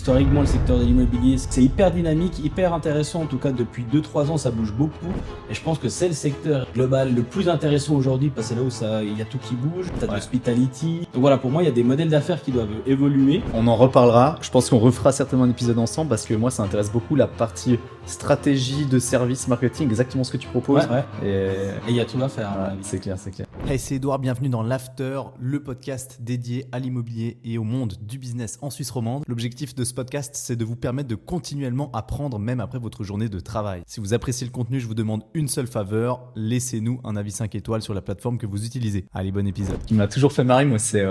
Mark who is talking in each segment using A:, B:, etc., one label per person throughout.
A: historiquement, le secteur de l'immobilier, c'est hyper dynamique, hyper intéressant. En tout cas, depuis 2-3 ans, ça bouge beaucoup. Et je pense que c'est le secteur global le plus intéressant aujourd'hui parce que c'est là où il y a tout qui bouge. Tu as de l'hospitality. Donc voilà, pour moi, il y a des modèles d'affaires qui doivent évoluer.
B: On en reparlera. Je pense qu'on refera certainement un épisode ensemble parce que moi, ça intéresse beaucoup la partie stratégie de service marketing, exactement ce que tu proposes.
A: Et il y a tout à faire.
B: C'est clair, c'est clair.
C: Hey, c'est Edouard, bienvenue dans l'After, le podcast dédié à l'immobilier et au monde du business en Suisse romande. L'objectif de ce podcast, c'est de vous permettre de continuellement apprendre même après votre journée de travail. Si vous appréciez le contenu, je vous demande une seule faveur, laissez-nous un avis 5 étoiles sur la plateforme que vous utilisez. Allez, bon épisode.
B: Ce qui m'a toujours fait marrer, moi, c'est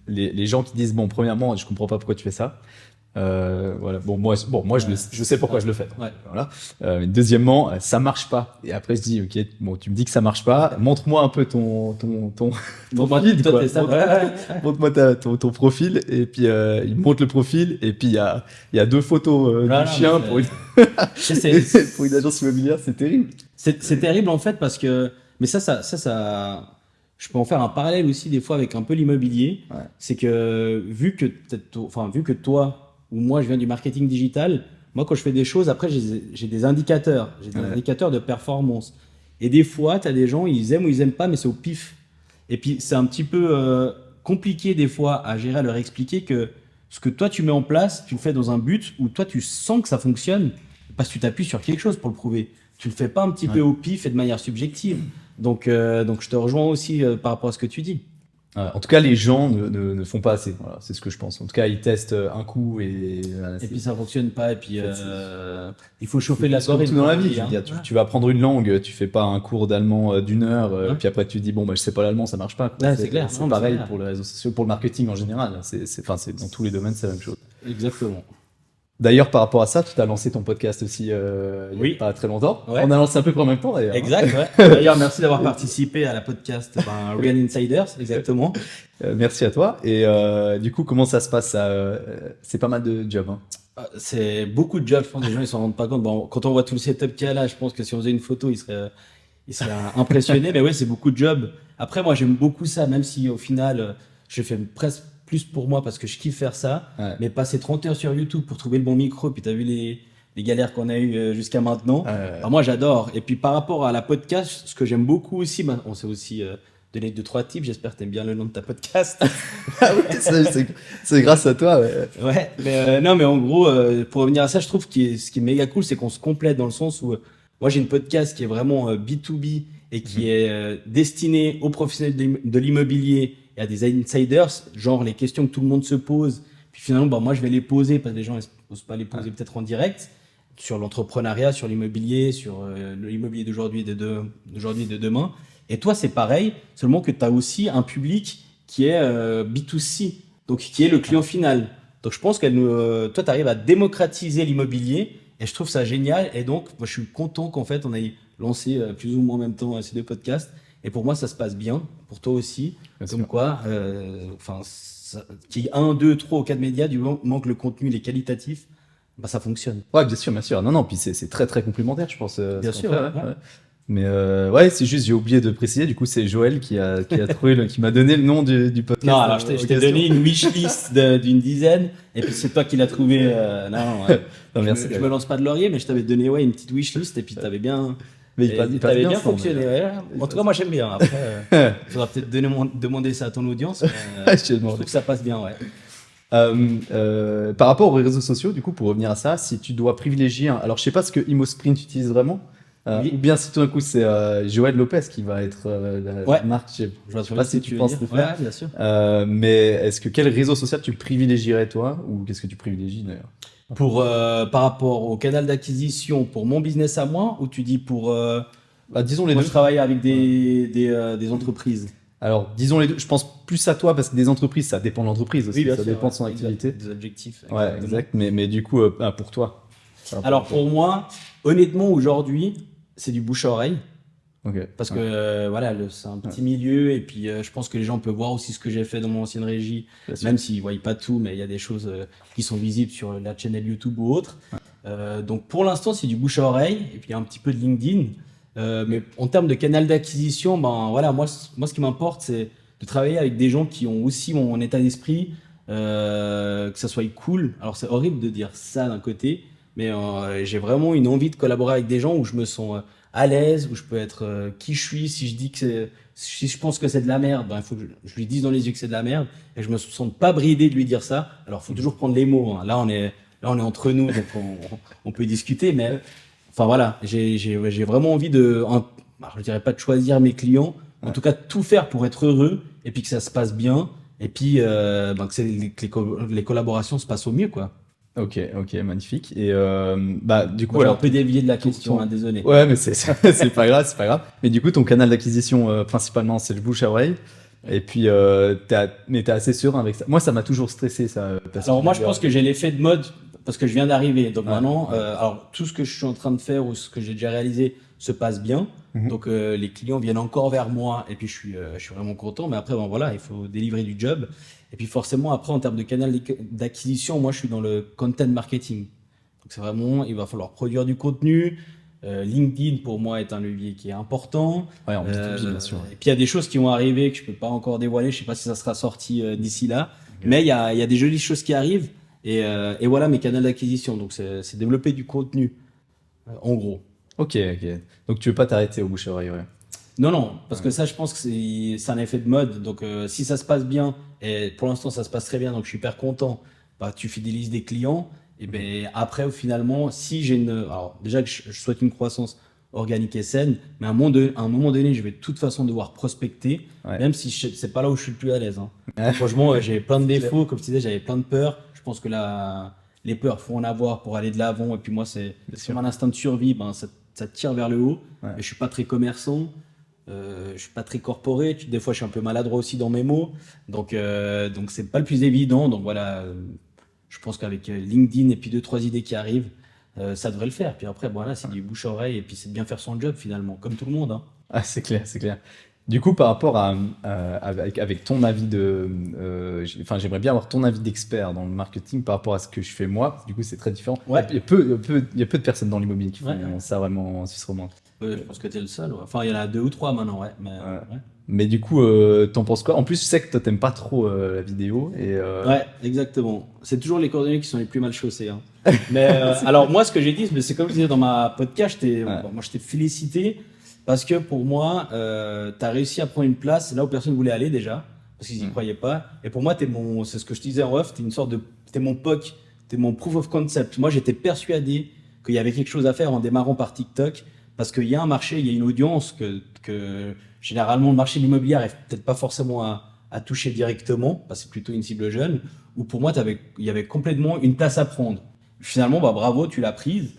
B: les gens qui disent, bon, premièrement, je comprends pas pourquoi tu fais ça. Voilà. Moi, je sais pourquoi je le fais.
A: Ouais.
B: Voilà. Deuxièmement, ça marche pas. Et après, je dis, ok, bon, tu me dis que ça marche pas. Montre-moi un peu ton profil, quoi. Montre-moi ton profil. Et puis, il montre le profil. Et puis, il y a deux photos du chien pour une agence immobilière. C'est terrible.
A: C'est terrible, en fait, parce que, mais ça, je peux en faire un parallèle aussi des fois avec un peu l'immobilier.
B: Ouais.
A: C'est que vu que toi ou moi je viens du marketing digital, moi quand je fais des choses, après j'ai des indicateurs, indicateurs de performance. Et des fois, tu as des gens, ils aiment ou ils aiment pas, mais c'est au pif. Et puis c'est un petit peu compliqué des fois à gérer, à leur expliquer que ce que toi tu mets en place, tu le fais dans un but où toi tu sens que ça fonctionne parce que tu t'appuies sur quelque chose pour le prouver. Tu le fais pas un petit peu au pif et de manière subjective. Donc je te rejoins aussi par rapport à ce que tu dis.
B: En tout cas, les gens ne font pas assez. Voilà, c'est ce que je pense. En tout cas, ils testent un coup et
A: puis ça fonctionne pas. Et puis il faut chauffer la soirée.
B: Tout dans la vie. Tu vas apprendre une langue, tu fais pas un cours d'allemand d'1 heure, puis après tu dis bon je sais pas l'allemand, ça marche pas.
A: C'est clair.
B: C'est pareil pour les réseaux sociaux, pour le marketing en général. C'est dans tous les domaines, c'est la même chose.
A: Exactement.
B: D'ailleurs, par rapport à ça, tu as lancé ton podcast aussi il y a pas très longtemps. Ouais. On a lancé un peu en même temps d'ailleurs.
A: Exact, ouais. D'ailleurs, merci d'avoir participé à la podcast Real Insiders, exactement.
B: Merci à toi. Et du coup, comment ça se passe c'est pas mal de jobs.
A: C'est beaucoup de jobs, je pense que les gens ils s'en rendent pas compte. Bon, quand on voit tout le setup qu'il y a là, je pense que si on faisait une photo, ils seraient impressionnés. Mais ouais, c'est beaucoup de jobs. Après, moi, j'aime beaucoup ça, même si au final, je fais presque plus pour moi parce que je kiffe faire ça, mais passer 30 heures sur YouTube pour trouver le bon micro, puis t'as vu les galères qu'on a eues jusqu'à maintenant. Moi j'adore. Et puis par rapport à la podcast, ce que j'aime beaucoup aussi, on s'est aussi donné 2-3 tips, j'espère que t'aimes bien le nom de ta podcast.
B: C'est grâce à toi.
A: Ouais, mais non, mais en gros, pour revenir à ça, je trouve que ce qui est méga cool, c'est qu'on se complète dans le sens où moi j'ai une podcast qui est vraiment B2B et qui est destinée aux professionnels de l'immobilier et à des insiders, genre les questions que tout le monde se pose. Puis finalement, moi, je vais les poser parce que les gens n'osent pas les poser peut-être en direct sur l'entrepreneuriat, sur l'immobilier, sur l'immobilier d'aujourd'hui et de demain. Et toi, c'est pareil, seulement que tu as aussi un public qui est B2C, donc qui est le client final. Donc je pense toi, tu arrives à démocratiser l'immobilier et je trouve ça génial. Et donc, moi, je suis content qu'en fait, on ait lancé plus ou moins en même temps ces deux podcasts. Et pour moi, ça se passe bien. Pour toi aussi. Comme quoi, qu'il y ait 1, 2, 3 ou 4 médias, du moment que le contenu il est qualitatif, ça fonctionne.
B: Ouais, bien sûr. Non, puis c'est très très complémentaire, je pense.
A: Bien sûr. Ouais.
B: Mais c'est juste, j'ai oublié de préciser. Du coup, c'est Joël qui a trouvé, qui m'a donné le nom du podcast.
A: Non, alors je t'ai donné une wishlist d'une dizaine, et puis c'est toi qui l'as trouvé. Non, merci. Je me lance pas de laurier, mais je t'avais donné une petite wishlist, et puis t'avais bien.
B: Mais il avait bien
A: fonctionné. Ouais. En tout cas, moi j'aime bien. Après, il faudra peut-être demander ça à ton audience. Mais, je trouve que ça passe bien, ouais.
B: Par rapport aux réseaux sociaux, du coup, pour revenir à ça, si tu dois privilégier, alors je sais pas ce que ImmoSprint utilise vraiment, ou bien si tout d'un coup c'est Joël Lopez qui va être la marque, je sais pas si tu penses le faire.
A: Ouais, bien sûr.
B: Mais quel réseau social tu privilégierais toi, ou qu'est-ce que tu privilégies d'ailleurs?
A: Par rapport au canal d'acquisition pour mon business à moi, ou tu dis pour
B: disons les deux.
A: Je travaille avec des entreprises.
B: Alors disons les deux. Je pense plus à toi parce que des entreprises, ça dépend de l'entreprise aussi, ça dépend de son activité,
A: des objectifs.
B: Ouais, exact. Mais du coup, pour toi.
A: Alors pour moi, honnêtement, aujourd'hui, c'est du bouche à oreille.
B: Okay.
A: Parce que c'est un petit milieu, et puis je pense que les gens peuvent voir aussi ce que j'ai fait dans mon ancienne régie, même s'ils ne voient pas tout, mais il y a des choses qui sont visibles sur la chaîne YouTube ou autre. Donc pour l'instant, c'est du bouche à oreille, et puis il y a un petit peu de LinkedIn. Mais en termes de canal d'acquisition, moi ce qui m'importe, c'est de travailler avec des gens qui ont aussi mon état d'esprit, que ça soit cool. Alors c'est horrible de dire ça d'un côté, mais j'ai vraiment une envie de collaborer avec des gens où je me sens à l'aise, où je peux être qui je suis. Si je pense que c'est de la merde, ben, il faut que je lui dise dans les yeux que c'est de la merde, et je me sens pas bridé de lui dire ça. Alors faut toujours prendre les mots, hein. Là on est entre nous, donc on peut discuter, mais enfin voilà, j'ai vraiment envie je dirais pas de choisir mes clients, en tout cas tout faire pour être heureux et puis que ça se passe bien et puis que les collaborations se passent au mieux, quoi.
B: Ok, magnifique. Et du coup,
A: Moi, j'ai un peu dévié de la question, hein, désolé.
B: Ouais, mais c'est pas grave, c'est pas grave. Mais du coup, ton canal d'acquisition principalement, c'est le bouche à oreille. Et puis, t'es assez serein avec ça. Moi, ça m'a toujours stressé, ça.
A: Alors moi, je pense que j'ai l'effet de mode parce que je viens d'arriver. Donc maintenant, alors tout ce que je suis en train de faire ou ce que j'ai déjà réalisé se passe bien. Donc les clients viennent encore vers moi et puis je suis vraiment content. Mais après, bon voilà, il faut délivrer du job. Et puis forcément, après, en termes de canal d'acquisition, moi, je suis dans le content marketing. Donc c'est vraiment, il va falloir produire du contenu. LinkedIn, pour moi, est un levier qui est important.
B: Ouais, en B2B, bien sûr.
A: Et puis il y a des choses qui vont arriver que je peux pas encore dévoiler. Je sais pas si ça sera sorti d'ici là. Mais il y a des jolies choses qui arrivent. Et voilà mes canaux d'acquisition. Donc c'est développer du contenu, en gros.
B: Ok. Donc tu veux pas t'arrêter au bouche à oreille, ouais.
A: Non, parce que ça, je pense que c'est un effet de mode. Donc, si ça se passe bien, et pour l'instant, ça se passe très bien, donc je suis hyper content, bah, tu fidélises des clients. Et ben après, finalement, si j'ai alors déjà que je souhaite une croissance organique et saine, mais à un moment donné, je vais de toute façon devoir prospecter, même si c'est pas là où je suis le plus à l'aise, hein. Franchement, j'ai plein de défauts, comme tu disais, j'avais plein de peurs. Je pense que là, les peurs, faut en avoir pour aller de l'avant. Et puis moi, c'est un instinct de survie, ben, ça tire vers le haut. Et je suis pas très commerçant. Je suis pas très corporate, des fois je suis un peu maladroit aussi dans mes mots, donc c'est pas le plus évident. Donc voilà, je pense qu'avec LinkedIn et puis 2-3 idées qui arrivent, ça devrait le faire. Puis après voilà, c'est du bouche à oreille et puis c'est de bien faire son job finalement, comme tout le monde, hein.
B: Ah, c'est clair. Du coup, par rapport avec ton avis j'aimerais bien avoir ton avis d'expert dans le marketing par rapport à ce que je fais moi. Du coup, c'est très différent.
A: Ouais.
B: Il y a peu de personnes dans l'immobilier qui font ça vraiment en Suisse romande.
A: Je pense que t'es le seul. Ouais. Enfin, il y en a 2 ou 3 maintenant, ouais.
B: Mais du coup, t'en penses quoi? En plus, je sais que toi, t'aimes pas trop la vidéo.
A: Ouais, exactement. C'est toujours les cordonniers qui sont les plus mal chaussés, hein. Mais alors moi, ce que j'ai dit, c'est comme je disais dans ma podcast, moi je t'ai félicité parce que pour moi, t'as réussi à prendre une place là où personne voulait aller déjà, parce qu'ils y croyaient pas. Et pour moi, c'est ce que je te disais en off, t'es mon POC, t'es mon proof of concept. Moi, j'étais persuadé qu'il y avait quelque chose à faire en démarrant par TikTok. Parce qu'il y a un marché, il y a une audience que généralement le marché de l'immobilier n'arrive peut-être pas forcément à toucher directement, parce que c'est plutôt une cible jeune, où pour moi, il y avait complètement une place à prendre. Finalement, bah, bravo, tu l'as prise.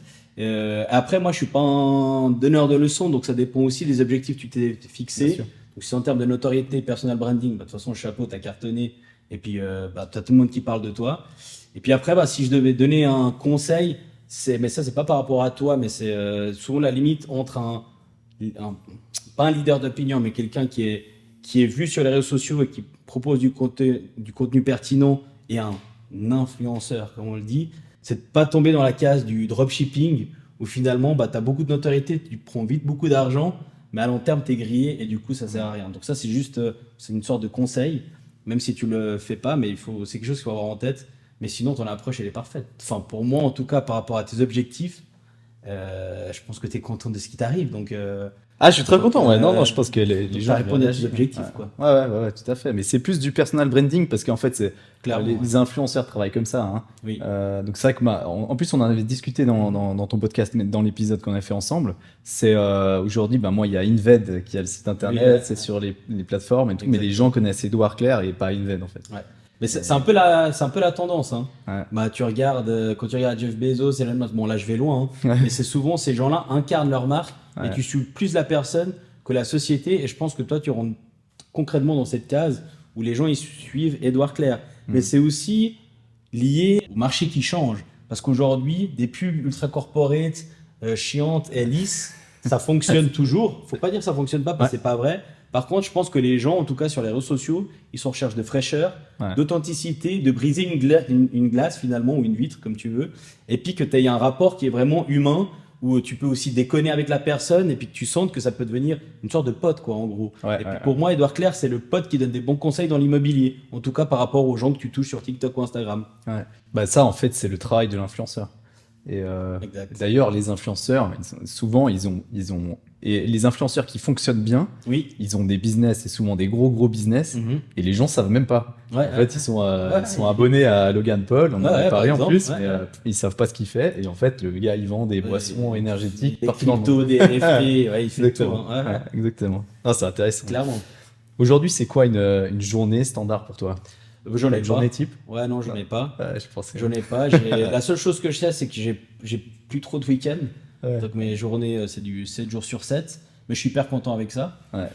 A: Après, moi, je suis pas un donneur de leçons, donc ça dépend aussi des objectifs que tu t'es fixé. Donc si en termes de notoriété, personal branding, bah, de toute façon, le chapeau, t'as cartonné, et puis t'as tout le monde qui parle de toi. Et puis après, bah, si je devais donner un conseil, mais ça, c'est pas par rapport à toi, mais c'est souvent la limite entre pas un leader d'opinion, mais quelqu'un qui est vu sur les réseaux sociaux et qui propose du contenu pertinent et un influenceur, comme on le dit, c'est de pas tomber dans la case du dropshipping où finalement, bah, tu as beaucoup de notoriété, tu prends vite beaucoup d'argent, mais à long terme, tu es grillé et du coup, ça sert à rien. Donc ça, c'est une sorte de conseil, même si tu le fais pas, mais c'est quelque chose qu'il faut avoir en tête. Mais sinon, ton approche, elle est parfaite. Enfin, pour moi, en tout cas, par rapport à tes objectifs, je pense que tu es content de ce qui t'arrive. Donc,
B: je suis très content. Ouais, non, je pense que les gens
A: répondent à tes objectifs, quoi.
B: Ouais, tout à fait. Mais c'est plus du personal branding parce qu'en fait, les influenceurs travaillent comme ça, hein.
A: Oui.
B: Donc c'est vrai que en plus, on en avait discuté dans ton podcast, mais dans l'épisode qu'on a fait ensemble. C'est aujourd'hui, moi, il y a Inved qui a le site internet, c'est sur les plateformes et tout, mais les gens connaissent Edouard Claire et pas Inved en fait.
A: Ouais. Mais c'est un peu la tendance, hein. Bah, tu regardes, quand tu regardes Jeff Bezos, Elon Musk, bon là je vais loin, hein, mais c'est souvent ces gens-là incarnent leur marque et tu suis plus la personne que la société. Et je pense que toi, tu rentres concrètement dans cette case où les gens ils suivent Edouard Claire. Mais c'est aussi lié au marché qui change. Parce qu'aujourd'hui, des pubs ultra corporate, chiantes et lisses, ça fonctionne toujours. Faut pas dire que ça fonctionne pas parce que c'est pas vrai. Par contre, je pense que les gens, en tout cas sur les réseaux sociaux, ils sont en recherche de fraîcheur, d'authenticité, de briser une glace finalement, ou une vitre, comme tu veux. Et puis que tu aies un rapport qui est vraiment humain, où tu peux aussi déconner avec la personne et puis que tu sentes que ça peut devenir une sorte de pote, quoi, en gros.
B: Ouais,
A: et puis pour moi, Édouard Clerc, c'est le pote qui donne des bons conseils dans l'immobilier, en tout cas par rapport aux gens que tu touches sur TikTok ou Instagram.
B: Ouais. Bah ça, en fait, c'est le travail de l'influenceur. Et d'ailleurs, les influenceurs, souvent, ils ont et les influenceurs qui fonctionnent bien,
A: oui,
B: ils ont des business et souvent des gros business, et les gens savent même pas.
A: Ouais,
B: en fait, ils sont abonnés à Logan Paul, on en a parlé en plus, mais ils savent pas ce qu'il fait. Et en fait, le gars, il vend des boissons énergétiques partout dans le monde.
A: Des NFT, il fait tout.
B: Hein. Exactement. Non, c'est intéressant.
A: Clairement.
B: Aujourd'hui, c'est quoi une journée standard pour toi?
A: J'en ai
B: une journée type?
A: Ouais, non, j'en ai pas.
B: Ouais, je pensais.
A: J'en ai pas. La seule chose que je sais, c'est que j'ai plus trop de week-ends.
B: Ouais.
A: Donc mes journées, c'est du 7 jours sur 7. Mais je suis hyper content avec ça.
B: Ouais.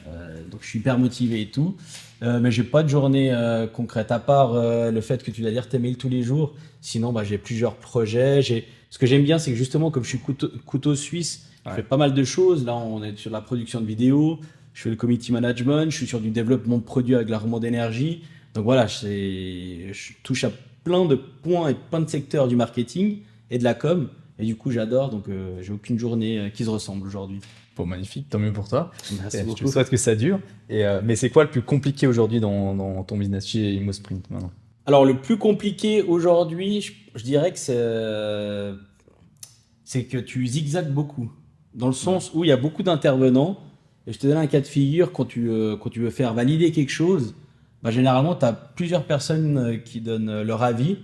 A: Donc je suis hyper motivé et tout. Mais j'ai pas de journée concrète, à part le fait que tu dois lire tes mails tous les jours. Sinon, j'ai plusieurs projets. Ce que j'aime bien, c'est que justement, comme je suis couteau suisse, je fais pas mal de choses. Là, on est sur la production de vidéos. Je fais le community management. Je suis sur du développement de produits avec la remontée d'énergie. Donc voilà, je touche à plein de points et plein de secteurs du marketing et de la com. Et du coup, j'adore. Donc, j'ai aucune journée qui se ressemble aujourd'hui.
B: Bon, magnifique, tant mieux pour toi.
A: Merci beaucoup.
B: Je te souhaite que ça dure. Mais c'est quoi le plus compliqué aujourd'hui dans ton business chez ImmoSprint maintenant?
A: Alors, le plus compliqué aujourd'hui, je dirais que c'est que tu zigzags beaucoup. Dans le sens où il y a beaucoup d'intervenants. Et je te donne un cas de figure, quand tu veux faire valider quelque chose, généralement, tu as plusieurs personnes qui donnent leur avis.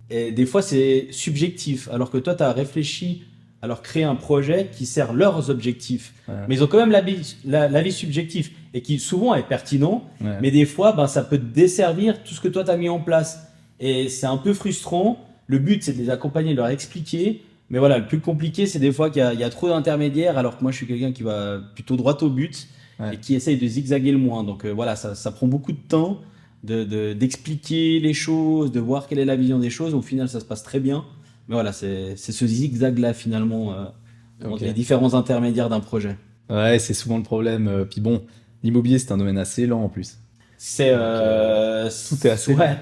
A: Et des fois, c'est subjectif. Alors que toi, tu as réfléchi à leur créer un projet qui sert leurs objectifs. Ouais. Mais ils ont quand même l'avis subjectif et qui souvent est pertinent. Ouais. Mais des fois, ça peut te desservir tout ce que toi, tu as mis en place. Et c'est un peu frustrant. Le but, c'est de les accompagner, de leur expliquer. Mais voilà, le plus compliqué, c'est des fois qu'il y a trop d'intermédiaires, alors que moi, je suis quelqu'un qui va plutôt droit au but et qui essaye de zigzaguer le moins. Donc voilà, ça prend beaucoup de temps d'expliquer les choses, de voir quelle est la vision des choses. Au final, ça se passe très bien. Mais voilà, c'est ce zigzag-là, finalement, entre les différents intermédiaires d'un projet.
B: Ouais, c'est souvent le problème. Puis bon, l'immobilier, c'est un domaine assez lent en plus.
A: Tout est assez lent.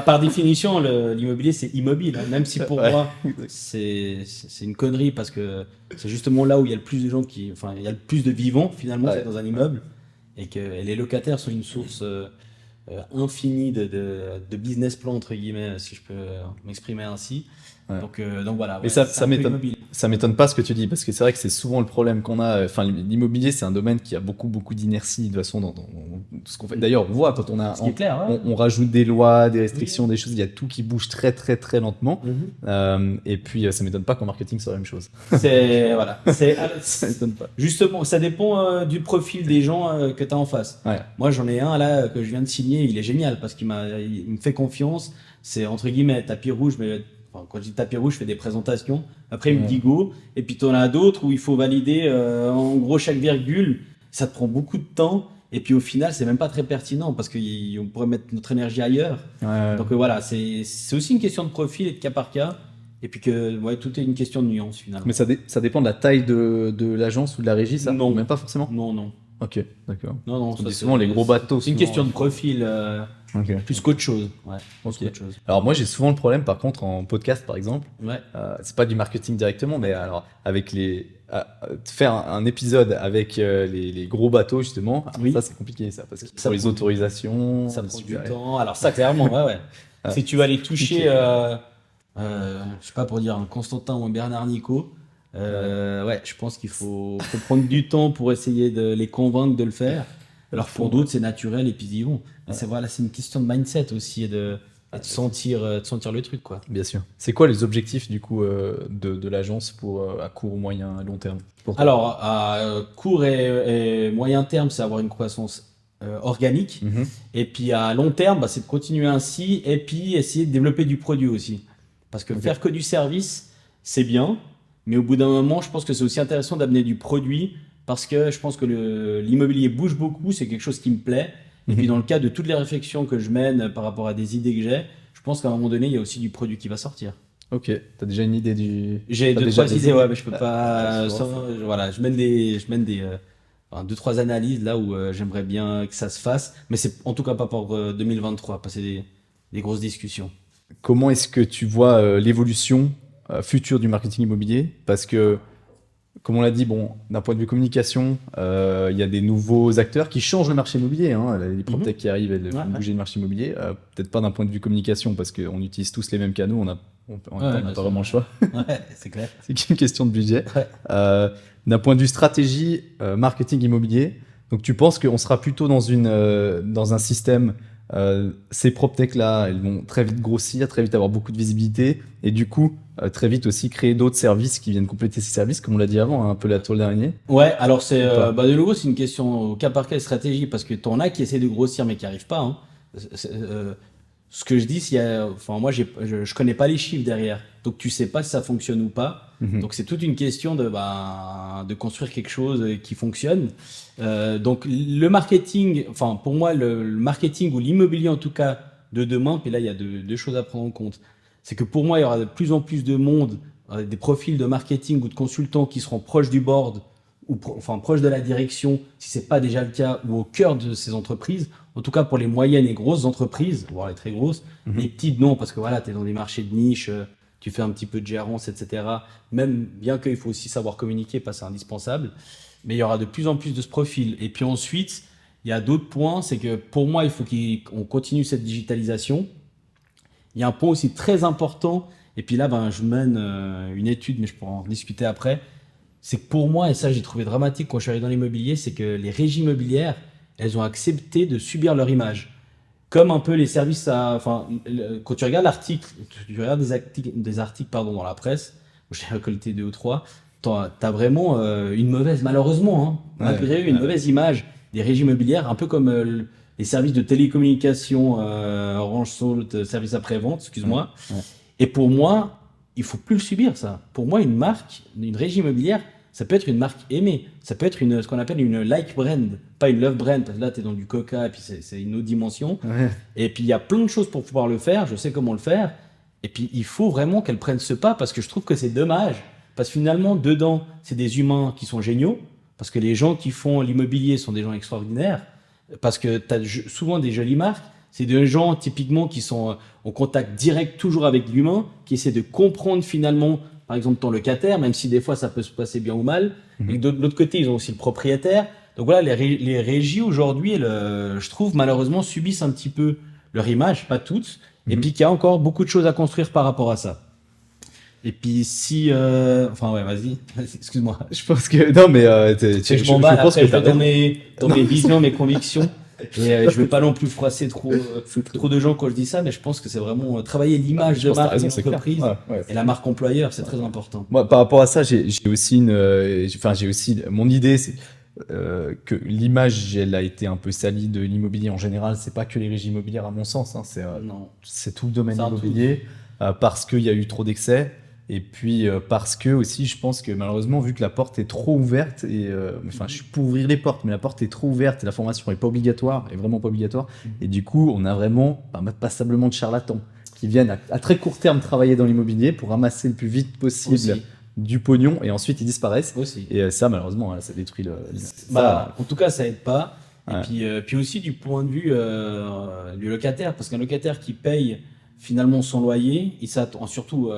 A: Par définition, l'immobilier, c'est immobile. Hein. Même si pour moi, c'est une connerie parce que c'est justement là où il y a le plus de gens il y a le plus de vivants, finalement, c'est dans un immeuble. Et que les locataires sont une source infinie de business plan, entre guillemets, si je peux m'exprimer ainsi. Ouais. Donc voilà.
B: Mais ça m'étonne pas ce que tu dis, parce que c'est vrai que c'est souvent le problème qu'on a. Enfin, l'immobilier, c'est un domaine qui a beaucoup d'inertie de toute façon dans tout ce qu'on fait. D'ailleurs, on voit quand on rajoute des lois, des restrictions, des choses, il y a tout qui bouge très très très lentement. Et puis ça m'étonne pas qu'en marketing c'est la même chose.
A: Ça m'étonne pas. Justement, ça dépend du profil des gens que tu as en face. Ouais. Moi, j'en ai un là que je viens de signer, il est génial parce qu'il me fait confiance. C'est entre guillemets tapis rouge, mais quand je dis tapis rouge, je fais des présentations. Après, il me dit go. Et puis, tu en as d'autres où il faut valider en gros chaque virgule. Ça te prend beaucoup de temps. Et puis, au final, c'est même pas très pertinent parce qu'on pourrait mettre notre énergie ailleurs. Donc, voilà, c'est aussi une question de profil et de cas par cas. Et puis, tout est une question de nuance finalement.
B: Mais ça dépend de la taille de l'agence ou de la régie, ça?
A: Non.
B: Même pas forcément?
A: Non.
B: Ok, d'accord.
A: Non.
B: On dit souvent les gros bateaux.
A: C'est une question de profil. Plus qu'autre chose.
B: Alors moi j'ai souvent le problème par contre en podcast par exemple, c'est pas du marketing directement, mais alors avec faire un épisode avec les gros bateaux justement, ça c'est compliqué ça, parce que pour les autorisations,
A: ça prend du temps. Alors ça clairement, si tu vas aller toucher, je sais pas pour dire un Constantin ou un Bernard Nico, je pense qu'il faut prendre du temps pour essayer de les convaincre de le faire. Alors pour d'autres c'est naturel et puis ils y vont. C'est une question de mindset aussi et de sentir le truc quoi.
B: Bien sûr. C'est quoi les objectifs du coup de l'agence pour à court, moyen, long terme?
A: Alors à court et moyen terme, c'est avoir une croissance organique. Et puis à long terme, c'est de continuer ainsi et puis essayer de développer du produit aussi. Parce que faire que du service, c'est bien, mais au bout d'un moment, je pense que c'est aussi intéressant d'amener du produit. Parce que je pense que l'immobilier bouge beaucoup, c'est quelque chose qui me plaît. Et puis dans le cas de toutes les réflexions que je mène par rapport à des idées que j'ai, je pense qu'à un moment donné, il y a aussi du produit qui va sortir.
B: Ok, tu as déjà une idée du...
A: J'ai 2-3 idées, mais je peux pas... je mène 2-3 analyses là où j'aimerais bien que ça se fasse. Mais c'est en tout cas pas pour 2023, passer des grosses discussions.
B: Comment est-ce que tu vois l'évolution future du marketing immobilier? Parce que comme on l'a dit, bon, d'un point de vue communication, il y a des nouveaux acteurs qui changent le marché immobilier. Hein. Les PropTech qui arrivent, elles font bouger le marché immobilier. Peut-être pas d'un point de vue communication, parce qu'on utilise tous les mêmes canaux, on n'a pas vraiment le choix.
A: Ouais, c'est clair.
B: C'est qu'une question de budget.
A: Ouais.
B: D'un point de vue stratégie, marketing immobilier, donc tu penses qu'on sera plutôt dans un système, ces PropTech-là, elles vont très vite grossir, très vite avoir beaucoup de visibilité, et du coup, très vite aussi créer d'autres services qui viennent compléter ces services, comme on l'a dit avant, hein, un peu la tour d'araignée.
A: Ouais, alors c'est de nouveau c'est une question au cas par cas de stratégie parce que t'en as qui essaient de grossir mais qui arrivent pas. Hein. Ce que je dis, moi je connais pas les chiffres derrière, donc tu sais pas si ça fonctionne ou pas. Donc c'est toute une question de construire quelque chose qui fonctionne. Donc le marketing, enfin pour moi le marketing ou l'immobilier en tout cas de demain, puis là il y a deux choses à prendre en compte. C'est que pour moi, il y aura de plus en plus de monde, des profils de marketing ou de consultants qui seront proches du board ou proches de la direction, si c'est pas déjà le cas, ou au cœur de ces entreprises. En tout cas, pour les moyennes et grosses entreprises, voire les très grosses, les petites non, parce que voilà, tu es dans des marchés de niche, tu fais un petit peu de gérance, etc. Même bien qu'il faut aussi savoir communiquer, pas c'est indispensable. Mais il y aura de plus en plus de ce profil. Et puis ensuite, il y a d'autres points, c'est que pour moi, il faut qu'on continue cette digitalisation. Il y a un point aussi très important, et puis là, je mène une étude, mais je pourrais en discuter après. C'est que pour moi, et ça j'ai trouvé dramatique quand je suis arrivé dans l'immobilier, c'est que les régies immobilières, elles ont accepté de subir leur image. Comme un peu les services quand tu regardes l'article, tu regardes des articles dans la presse, j'ai récolté 2 ou 3, t'as vraiment une mauvaise, malheureusement, malgré une mauvaise image des régies immobilières, un peu comme les services de télécommunication, Orange, Salt, services après-vente, excuse-moi. Et pour moi, il faut plus le subir, ça. Pour moi, une marque, une régie immobilière, ça peut être une marque aimée. Ça peut être ce qu'on appelle une like brand, pas une love brand, parce que là, tu es dans du coca, et puis c'est une autre dimension. Ouais. Et puis, il y a plein de choses pour pouvoir le faire, je sais comment le faire. Et puis, il faut vraiment qu'elle prenne ce pas, parce que je trouve que c'est dommage. Parce que finalement, dedans, c'est des humains qui sont géniaux, parce que les gens qui font l'immobilier sont des gens extraordinaires. Parce que tu as souvent des jolies marques, c'est des gens typiquement qui sont en contact direct toujours avec l'humain, qui essaient de comprendre finalement, par exemple, ton locataire, même si des fois ça peut se passer bien ou mal. Et de l'autre côté, ils ont aussi le propriétaire. Donc voilà, les régies aujourd'hui, je trouve malheureusement subissent un petit peu leur image, pas toutes, et puis qu'il y a encore beaucoup de choses à construire par rapport à ça. Et puis vas-y, excuse-moi.
B: Je pense que non, mais
A: je m'emballe après, je vais dans mes visions, mes convictions. Et je vais pas non plus froisser trop de gens quand je dis ça, mais je pense que c'est vraiment travailler l'image de marque d'entreprise et la marque employeur, c'est très important.
B: Moi, par rapport à ça, j'ai aussi mon idée, c'est que l'image, elle a été un peu salie de l'immobilier en général. C'est pas que les régies immobilières, à mon sens. Hein, c'est tout le domaine immobilier parce qu'il y a eu trop d'excès. Et puis parce que aussi, je pense que malheureusement, vu que la porte est trop ouverte, je suis pour ouvrir les portes, mais la porte est trop ouverte et la formation est pas obligatoire, est vraiment pas obligatoire. Et du coup, on a vraiment passablement de charlatans qui viennent à très court terme travailler dans l'immobilier pour ramasser le plus vite possible du pognon et ensuite ils disparaissent. Et ça, malheureusement, ça détruit
A: en tout cas, ça aide pas. Et puis aussi du point de vue du locataire, parce qu'un locataire qui paye finalement son loyer, surtout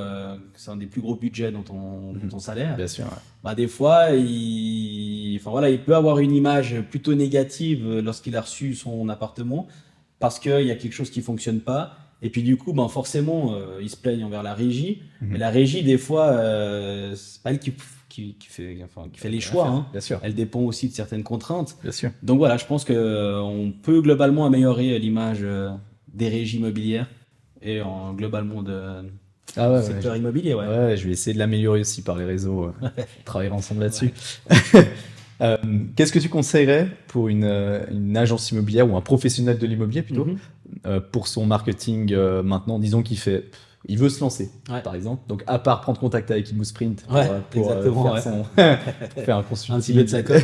A: c'est un des plus gros budgets dans ton salaire.
B: Bien sûr. Ouais.
A: Des fois, il peut avoir une image plutôt négative lorsqu'il a reçu son appartement parce qu'il y a quelque chose qui fonctionne pas. Et puis du coup, forcément, il se plaigne envers la régie. Mais la régie, des fois, c'est pas elle qui fait les choix. Hein.
B: Bien sûr.
A: Elle dépend aussi de certaines contraintes.
B: Bien sûr.
A: Donc voilà, je pense qu'on peut globalement améliorer l'image des régies immobilières. Et globalement du secteur immobilier.
B: Ouais, je vais essayer de l'améliorer aussi par les réseaux. Travailler ensemble là-dessus. Qu'est-ce que tu conseillerais pour une agence immobilière ou un professionnel de l'immobilier plutôt pour son marketing maintenant, disons il veut se lancer, par exemple. Donc, à part prendre contact avec ImmoSprint pour faire un consulting.
A: Un petit peu de sa com,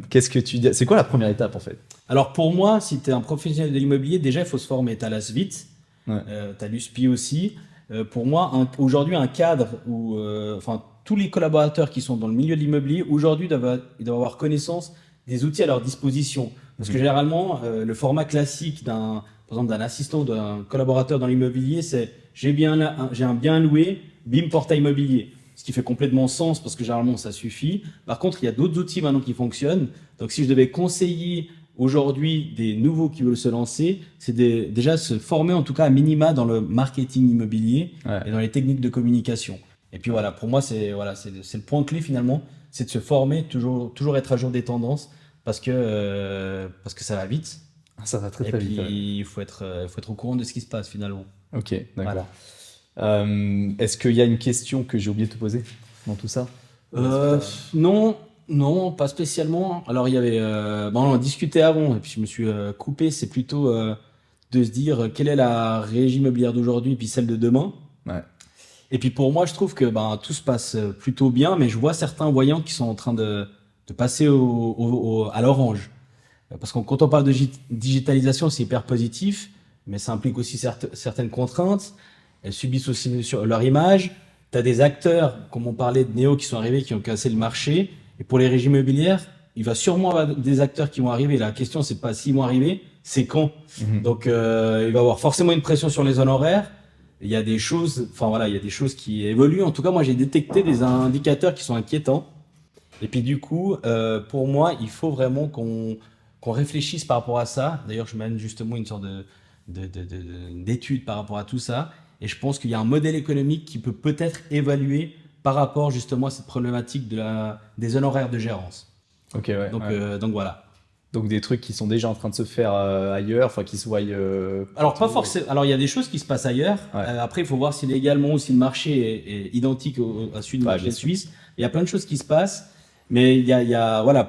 B: qu'est-ce que tu dis? C'est quoi la première étape en fait?
A: Alors pour moi, si tu es un professionnel de l'immobilier, déjà il faut se former. Tu as l'ASVIT, tu as l'USPI aussi. Pour moi, aujourd'hui, un cadre où tous les collaborateurs qui sont dans le milieu de l'immobilier, aujourd'hui, ils doivent avoir connaissance des outils à leur disposition. Parce que généralement, le format classique par exemple, d'un assistant ou d'un collaborateur dans l'immobilier, c'est j'ai un bien loué, bim, portail immobilier. ce qui fait complètement sens parce que généralement ça suffit. Par contre, il y a d'autres outils maintenant qui fonctionnent. Donc si je devais conseiller aujourd'hui des nouveaux qui veulent se lancer, c'est déjà se former en tout cas à minima dans le marketing immobilier et dans les techniques de communication. Et puis voilà, pour moi c'est le point clé finalement, c'est de se former, toujours être à jour des tendances parce que ça va vite.
B: Ça va très vite.
A: Et puis il faut être au courant de ce qui se passe finalement.
B: Ok, d'accord. Voilà. Est-ce qu'il y a une question que j'ai oublié de te poser dans tout ça?
A: Non, pas spécialement. Alors il y avait, on en discutait avant et puis je me suis coupé. C'est plutôt de se dire quelle est la régie immobilière d'aujourd'hui et puis celle de demain.
B: Ouais.
A: Et puis pour moi, je trouve que tout se passe plutôt bien, mais je vois certains voyants qui sont en train de passer à l'orange. Parce que quand on parle de digitalisation, c'est hyper positif, mais ça implique aussi certaines contraintes. Elles subissent aussi sur leur image. Tu as des acteurs, comme on parlait de Néo, qui sont arrivés, qui ont cassé le marché. Et pour les régies immobilières, il va sûrement avoir des acteurs qui vont arriver. La question, c'est pas s'ils vont arriver, c'est quand. Donc, il va y avoir forcément une pression sur les honoraires. Il y a des choses, il y a des choses qui évoluent. En tout cas, moi, j'ai détecté des indicateurs qui sont inquiétants. Et puis, du coup, pour moi, il faut vraiment qu'on réfléchisse par rapport à ça. D'ailleurs, je mène justement une sorte d'étude par rapport à tout ça. Et je pense qu'il y a un modèle économique qui peut peut-être évaluer par rapport justement à cette problématique des honoraires de gérance.
B: Ok, ouais.
A: Donc voilà.
B: Donc des trucs qui sont déjà en train de se faire ailleurs, enfin qui se voient.
A: Alors pas forcément. Alors il y a des choses qui se passent ailleurs. Ouais. Après il faut voir si légalement ou si le marché est identique à celui du marché suisse. Il y a plein de choses qui se passent, mais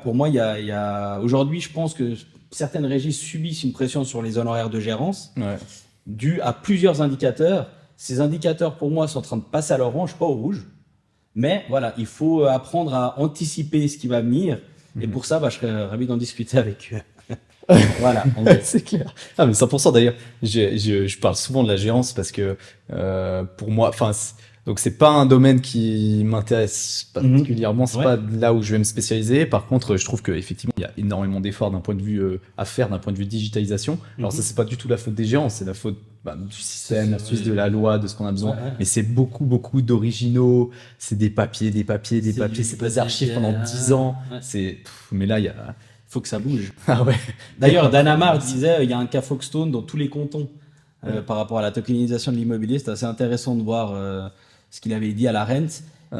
A: pour moi il y a aujourd'hui je pense que certaines régies subissent une pression sur les honoraires de gérance due à plusieurs indicateurs. Ces indicateurs pour moi sont en train de passer à l'orange, pas au rouge. Mais voilà, il faut apprendre à anticiper ce qui va venir. Et pour ça, je serais ravi d'en discuter avec eux. Voilà.
B: C'est clair. Ah, mais 100% d'ailleurs. Je parle souvent de la gérance parce que pour moi, donc c'est pas un domaine qui m'intéresse particulièrement. C'est pas là où je vais me spécialiser. Par contre, je trouve que effectivement, il y a énormément d'efforts d'un point de vue à faire, d'un point de vue digitalisation. Alors ça, c'est pas du tout la faute des géants, c'est la faute du système, de la loi, de ce qu'on a besoin. Mais c'est beaucoup d'originaux. C'est des papiers. C'est des archives pendant 10 ans. Mais là, il y a.
A: Faut que ça bouge.
B: Ah ouais.
A: D'ailleurs, Dan Amar disait, il y a un cas Foxstone dans tous les cantons par rapport à la tokenisation de l'immobilier. C'est assez intéressant de voir ce qu'il avait dit à la Rent.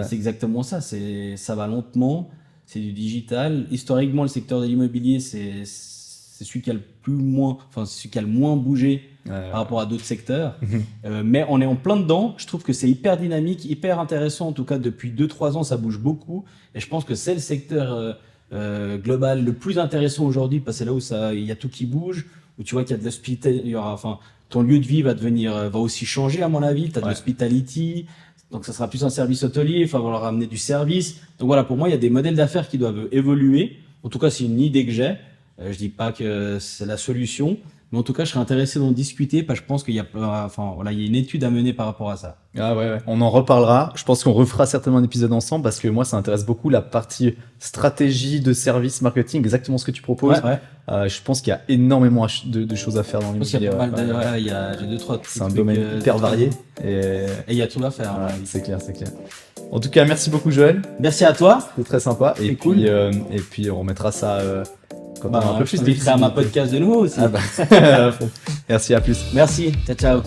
A: C'est exactement ça. Ça va lentement. C'est du digital. Historiquement, le secteur de l'immobilier, c'est celui qui a le moins bougé par rapport à d'autres secteurs. Mais on est en plein dedans. Je trouve que c'est hyper dynamique, hyper intéressant. En tout cas, depuis 2-3 ans, ça bouge beaucoup. Et je pense que c'est le secteur global le plus intéressant aujourd'hui parce que c'est là où il y a tout qui bouge, où tu vois qu'il y a de l'hospitality. Ton lieu de vie va aussi changer à mon avis. Tu as de l'hospitality. Donc, ça sera plus un service hôtelier. Il va falloir ramener du service. Donc, voilà, pour moi, il y a des modèles d'affaires qui doivent évoluer. En tout cas, c'est une idée que j'ai. Je dis pas que c'est la solution, mais en tout cas, je serais intéressé d'en discuter parce que je pense qu'il y a, il y a une étude à mener par rapport à ça.
B: Ah ouais. On en reparlera. Je pense qu'on refera certainement un épisode ensemble parce que moi, ça m'intéresse beaucoup la partie stratégie de service marketing, exactement ce que tu proposes. Je pense qu'il y a énormément de choses à faire dans l'immobilier.
A: Il y a 2-3 trucs.
B: C'est un domaine hyper varié
A: et il y a tout à faire.
B: C'est clair. En tout cas, merci beaucoup, Joël.
A: Merci à toi.
B: C'était très sympa.
A: C'est cool.
B: Et puis, on remettra ça quand on a un peu plus.
A: Je à ma podcast de nouveau aussi.
B: Merci, à plus.
A: Merci. Ciao.